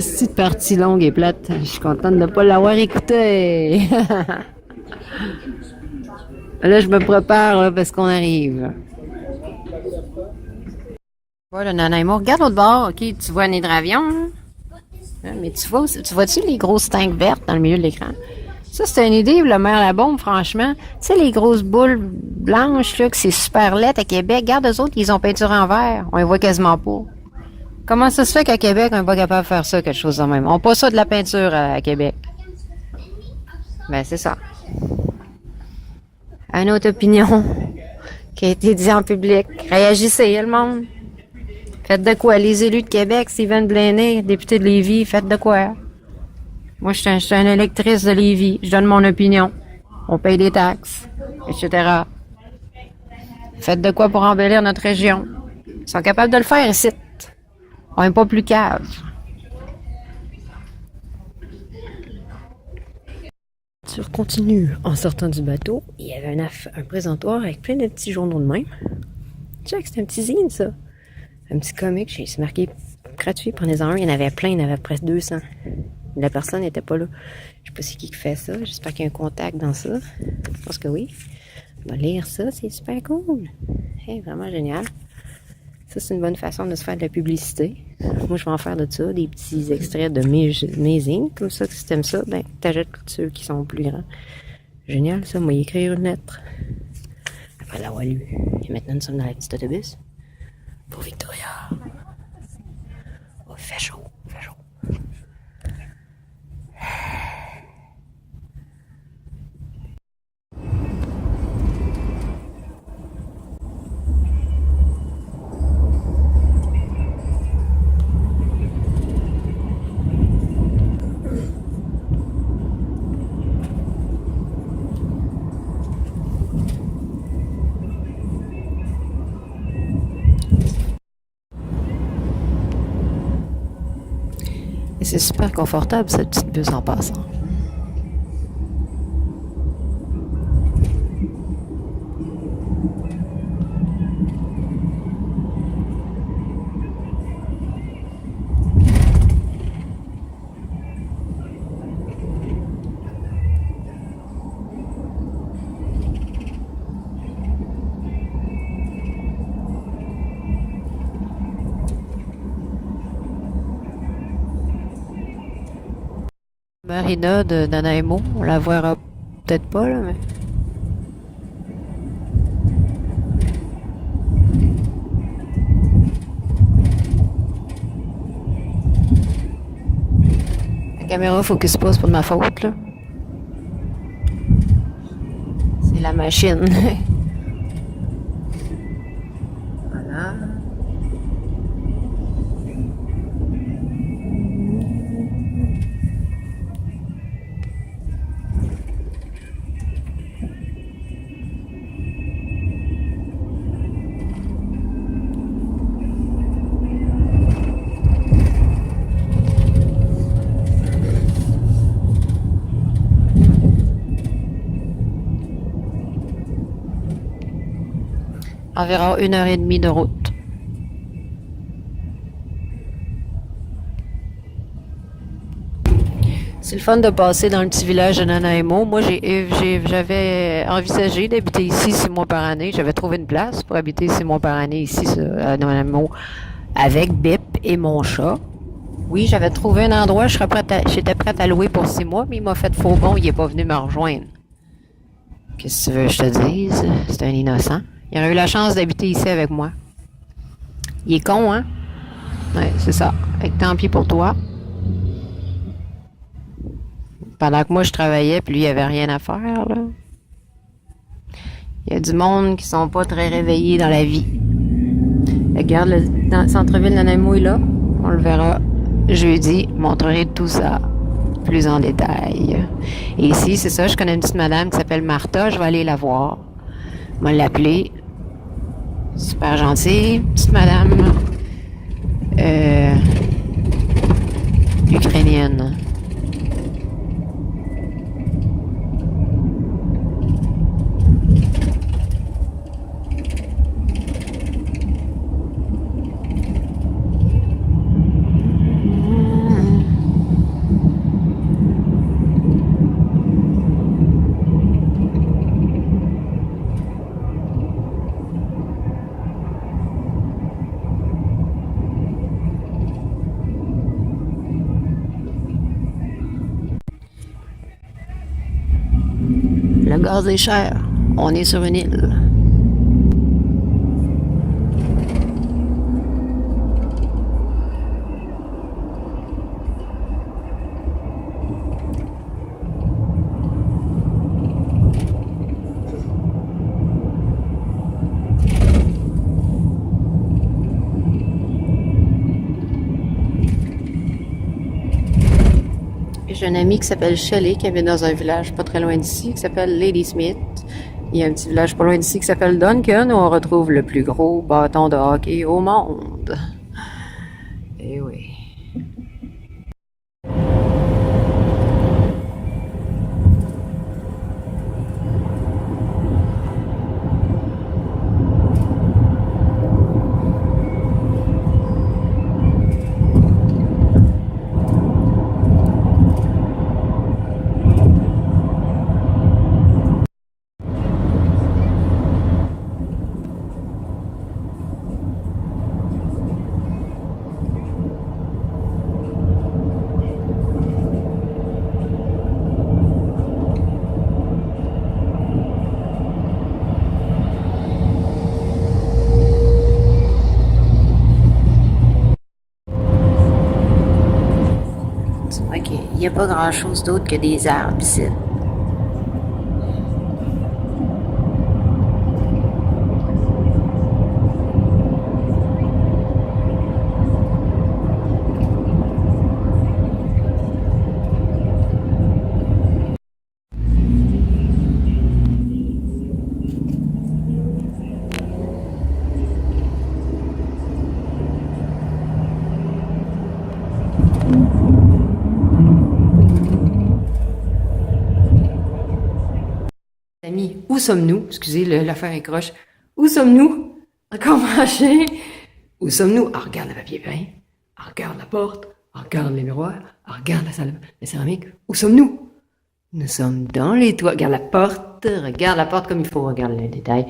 Cette partie longue et plate, je suis contente de ne pas l'avoir écoutée. Là, je me prépare là, parce qu'on arrive. Voilà, Nanaimo, regarde l'autre bord, ok, tu vois un hydravion, hein? Mais tu vois-tu les grosses tanks vertes dans le milieu de l'écran? Ça, c'est une idée, le maire Labaume, franchement. Tu sais, les grosses boules blanches, là, que c'est super laid à Québec, regarde, eux autres, ils ont peinture en vert. On les voit quasiment pas. Comment ça se fait qu'à Québec, on n'est pas capable de faire ça, quelque chose de même? On passe ça de la peinture à Québec. Ben, c'est ça. Une autre opinion qui a été dit en public. Réagissez, le monde. Faites de quoi? Les élus de Québec, Stephen Blaney, député de Lévis, faites de quoi? Moi, je suis une électrice de Lévis. Je donne mon opinion. On paye des taxes, etc. Faites de quoi pour embellir notre région? Ils sont capables de le faire ici. On n'est pas plus cave. Tu continues en sortant du bateau. Il y avait un présentoir avec plein de petits journaux de même. Check, c'est un petit zine, ça. Un petit comic. C'est marqué gratuit. Prenez-en un. Il y en avait plein. Il y en avait presque 200. La personne n'était pas là. Je sais pas c'est qui fait ça. J'espère qu'il y a un contact dans ça. Je pense que oui. On va lire ça. C'est super cool. Hey, vraiment génial. Ça, c'est une bonne façon de se faire de la publicité. Moi, je vais en faire de ça, des petits extraits de mes zines. Comme ça, si t'aimes ça, ben, t'achètes ceux qui sont plus grands. Génial, ça. Moi, y écrire une lettre. Après l'avoir lu. Et maintenant, nous sommes dans la petite autobus. Pour Victoria. Oh, il fait chaud. Il fait chaud. Et c'est super confortable, cette petite bus en passant. Marina de Nanaimo, on la verra peut-être pas, là, mais. La caméra focus pas, c'est pas de ma faute, là. C'est la machine. Voilà. Environ 1 heure et demie de route. C'est le fun de passer dans le petit village de Nanaimo. Moi, j'avais envisagé d'habiter ici 6 mois par année. J'avais trouvé une place pour habiter 6 mois par année ici à Nanaimo avec Bip et mon chat. Oui, j'avais trouvé un endroit, j'étais prête à louer pour 6 mois, mais il m'a fait faux bon, il est pas venu me rejoindre. Qu'est-ce que tu veux que je te dise? C'est un innocent. Il aurait eu la chance d'habiter ici avec moi. Il est con, hein? Ouais, c'est ça. Fait que tant pis pour toi. Pendant que moi, je travaillais, puis lui, il avait rien à faire, là. Il y a du monde qui sont pas très réveillés dans la vie. Regarde, le centre-ville de Nanaimo est là. On le verra jeudi. Je montrerai tout ça plus en détail. Et ici, c'est ça, je connais une petite madame qui s'appelle Martha. Je vais aller la voir. Je vais l'appeler. Super gentille, petite madame. Ukrainienne. Le gaz est cher. On est sur une île. J'ai un ami qui s'appelle Shelley, qui habite dans un village pas très loin d'ici, qui s'appelle Ladysmith. Il y a un petit village pas loin d'ici qui s'appelle Duncan, où on retrouve le plus gros bâton de hockey au monde. Eh oui. C'est vrai qu'il n'y a pas grand-chose d'autre que des arbres ici. Amis, où sommes-nous? Excusez, l'affaire est croche. Où sommes-nous? Encore marché? Où sommes-nous? Ah, regarde le papier peint. Ah, regarde la porte. Ah, regarde les miroirs. Ah, regarde la salle de céramique. Où sommes-nous? Nous sommes dans les toilettes. Regarde la porte. Regarde la porte comme il faut. Regarde les détails.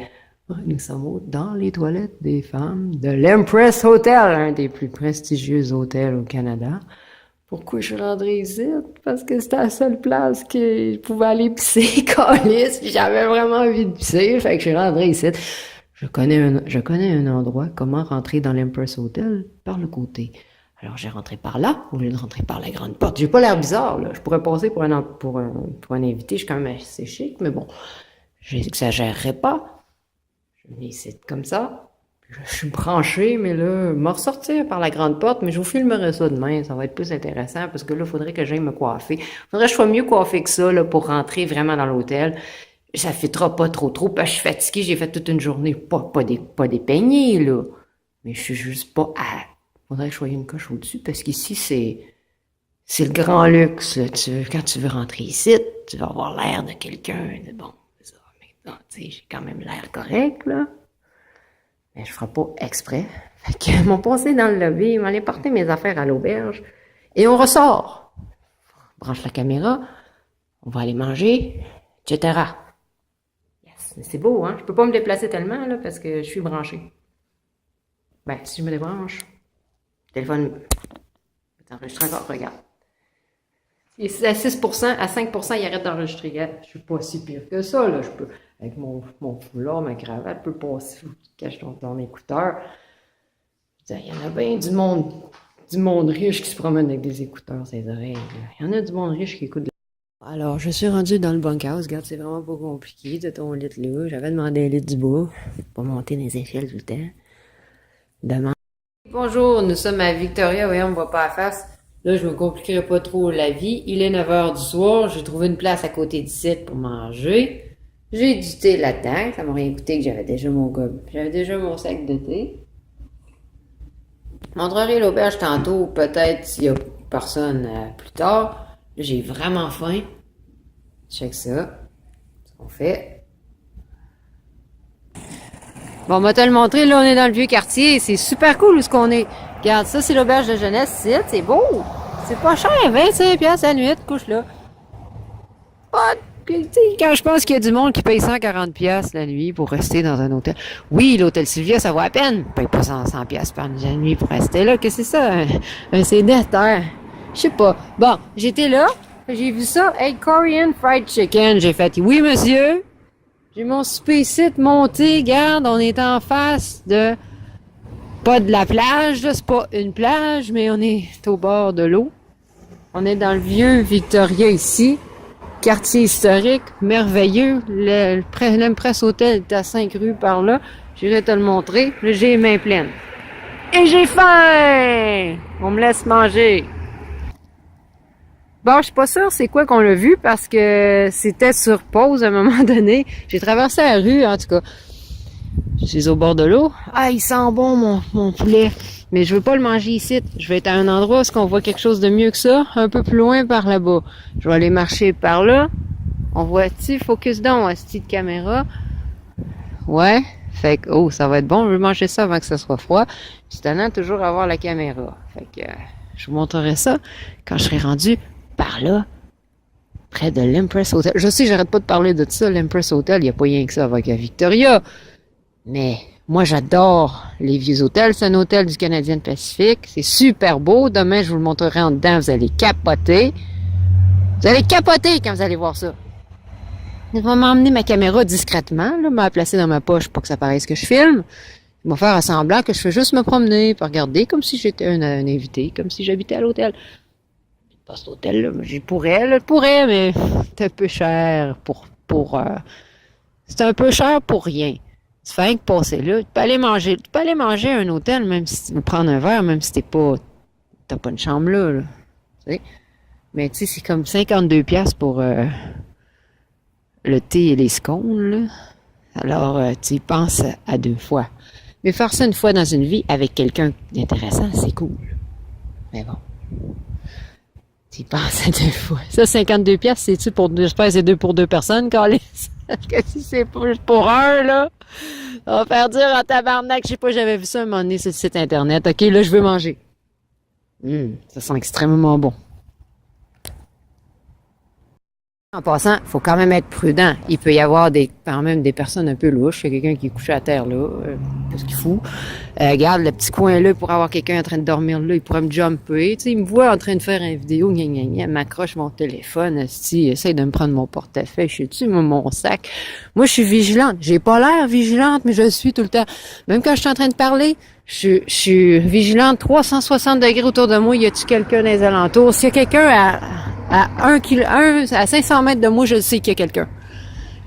Nous sommes dans les toilettes des femmes de l'Empress Hotel, un des plus prestigieux hôtels au Canada. Pourquoi je suis rentrée ici? Parce que c'était la seule place que je pouvais aller pisser, câlisse, puis j'avais vraiment envie de pisser, fait que je suis rentrée ici. Je connais un endroit, comment rentrer dans l'Empress Hotel par le côté. Alors j'ai rentré par là, au lieu de rentrer par la grande porte. J'ai pas l'air bizarre, là. Je pourrais passer pour un invité, je suis quand même assez chic, mais bon, j'exagérerais pas. Je venais ici comme ça. Je suis branché, mais là, me ressortir par la grande porte, mais je vous filmerai ça demain, ça va être plus intéressant, parce que là, il faudrait que j'aille me coiffer. Faudrait que je sois mieux coiffé que ça, là, pour rentrer vraiment dans l'hôtel. Ça fitera pas trop, parce que je suis fatiguée, j'ai fait toute une journée, pas des peignés, là. Mais je suis juste pas à... Faudrait que je sois une coche au-dessus, parce qu'ici, c'est le grand luxe, là. Quand tu veux rentrer ici, tu vas avoir l'air de quelqu'un de bon. C'est ça. Maintenant, tu sais, j'ai quand même l'air correct, là. Mais je ferai pas exprès. Fait qu'ils m'ont passé dans le lobby, ils m'ont allé porter mes affaires à l'auberge. Et on ressort. On branche la caméra, on va aller manger, etc. Yes. Mais c'est beau, hein? Je peux pas me déplacer tellement, là, parce que je suis branché. Ben, si je me débranche, le téléphone t'enregistre encore, regarde. Et c'est à 6%, à 5%, il arrête d'enregistrer. Regarde, je suis pas si pire que ça, là. Je peux, avec mon foulard, ma cravate, je peux passer, faut que tu caches ton écouteur. Il y en a bien du monde riche qui se promène avec des écouteurs sur les oreilles. Il y en a du monde riche qui écoute. Alors, je suis rendue dans le bunkhouse. Regarde, c'est vraiment pas compliqué de ton lit là. J'avais demandé un lit du bas. Pas monter les échelles tout le temps. Demain. Bonjour, nous sommes à Victoria. Voyons, on me voit pas à face. Là, je me compliquerai pas trop la vie. Il est 9 h du soir. J'ai trouvé une place à côté du site pour manger. J'ai du thé là-dedans. Ça m'a rien coûté que j'avais déjà mon sac de thé. Je montrerai l'auberge tantôt, peut-être s'il y a personne plus tard. Là, j'ai vraiment faim. Check ça. Ce qu'on fait. Bon, on va te le montrer. Là, on est dans le vieux quartier. C'est super cool où ce qu'on est. Regarde, ça, c'est l'auberge de jeunesse. C'est beau. C'est pas cher. 25$ la nuit. Couche là. Quand je pense qu'il y a du monde qui paye 140$ la nuit pour rester dans un hôtel. Oui, l'hôtel Sylvia, ça vaut à peine. On paye pas 100$ par nuit pour rester là. Qu'est-ce que c'est ça? Un sédentaire. Je sais pas. Bon, j'étais là. J'ai vu ça. Hey, Korean Fried Chicken. J'ai fait, oui, monsieur. J'ai mon souper ici monté. Regarde, on est en face de... Pas de la plage, là. C'est pas une plage, mais on est au bord de l'eau. On est dans le vieux Victoria ici. Quartier historique, merveilleux. L'Empress Hotel est à 5 rues par là. J'irai te le montrer. Là, j'ai les mains pleines. Et j'ai faim! On me laisse manger. Bon, je suis pas sûre c'est quoi qu'on l'a vu parce que c'était sur pause à un moment donné. J'ai traversé la rue, en tout cas. Je suis au bord de l'eau. Ah, il sent bon mon poulet. Mais je veux pas le manger ici. Je vais être à un endroit où on voit quelque chose de mieux que ça, un peu plus loin par là-bas. Je vais aller marcher par là. On voit-tu, focus down, asti de caméra. Ouais. Fait que, oh, ça va être bon. Je vais manger ça avant que ça soit froid. C'est étonnant toujours avoir la caméra. Fait que, je vous montrerai ça quand je serai rendu par là, près de l'Empress Hotel. Je sais, j'arrête pas de parler de ça. L'Empress Hotel, il n'y a pas rien que ça avec la Victoria. Mais moi, j'adore les vieux hôtels. C'est un hôtel du Canadien Pacifique. C'est super beau. Demain, je vous le montrerai en dedans. Vous allez capoter. Vous allez capoter quand vous allez voir ça. Je vais m'emmener ma caméra discrètement, là, me la placer dans ma poche pour que ça paraisse que je filme. Je vais faire semblant que je fais juste me promener, puis regarder comme si j'étais un invité, comme si j'habitais à l'hôtel. Pas cet hôtel-là, mais je pourrais, mais c'est un peu cher c'est un peu cher pour rien. Tu fais rien que passer là. Tu peux aller manger à un hôtel, même si tu veux prendre un verre, même si t'as pas une chambre là. Tu sais. Mais tu sais, c'est comme 52$ pour le thé et les scones, là. Alors, tu y penses à 2 fois. Mais faire ça une fois dans une vie avec quelqu'un d'intéressant, c'est cool. Mais bon. Tu y penses à 2 fois. Ça, 52$, c'est-tu pour, j'espère que c'est 2 pour 2 personnes, Carlis? Parce que si c'est pour un, là, on va faire dire en tabarnak, je sais pas, j'avais vu ça un moment donné sur le site internet. OK, là, je veux manger. Ça sent extrêmement bon. En passant, faut quand même être prudent. Il peut y avoir quand même des personnes un peu louches. Il y a quelqu'un qui est couché à terre là, qu'est-ce qu'il fout? Regarde le petit coin là, pour avoir quelqu'un en train de dormir là, il pourrait me jumper. Tu sais, il me voit en train de faire une vidéo, il m'accroche mon téléphone, il essaye de me prendre mon portefeuille, je sais-tu, mon sac. Moi, je suis vigilante. J'ai pas l'air vigilante, mais je le suis tout le temps. Même quand je suis en train de parler, je suis vigilante 360 degrés autour de moi. Y a-t-il quelqu'un dans les alentours? S'il y a quelqu'un à 500 mètres de moi, je sais qu'il y a quelqu'un.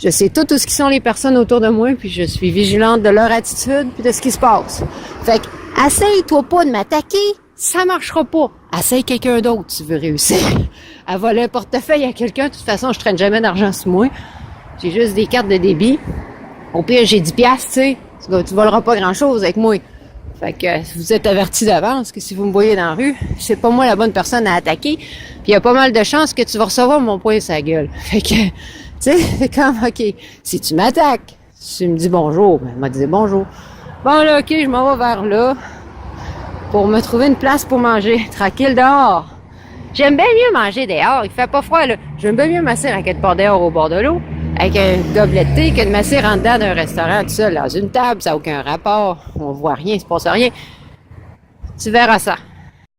Je sais tout ce qui sont les personnes autour de moi, puis je suis vigilante de leur attitude, puis de ce qui se passe. Fait que, essaye-toi pas de m'attaquer, ça marchera pas. Essaye quelqu'un d'autre, tu veux réussir. À voler un portefeuille à quelqu'un, de toute façon, je traîne jamais d'argent sur moi. J'ai juste des cartes de débit. Au pire, j'ai 10 piastres, tu sais. Tu voleras pas grand-chose avec moi. Fait que vous êtes avertis d'avance que si vous me voyez dans la rue, c'est pas moi la bonne personne à attaquer. Puis il y a pas mal de chances que tu vas recevoir mon poing sur la gueule. Fait que, tu sais, c'est comme, OK, si tu m'attaques, si tu me dis bonjour, ben, m'a dit bonjour. Bon là, OK, je m'en vais vers là pour me trouver une place pour manger. Tranquille dehors. J'aime bien mieux manger dehors. Il fait pas froid, là. J'aime bien mieux m'asseoir à quelque part dehors au bord de l'eau avec un gobelet de thé que de m'asseoir en dedans d'un restaurant tout seul dans une table. Ça n'a aucun rapport. On voit rien, il se passe rien. Tu verras ça.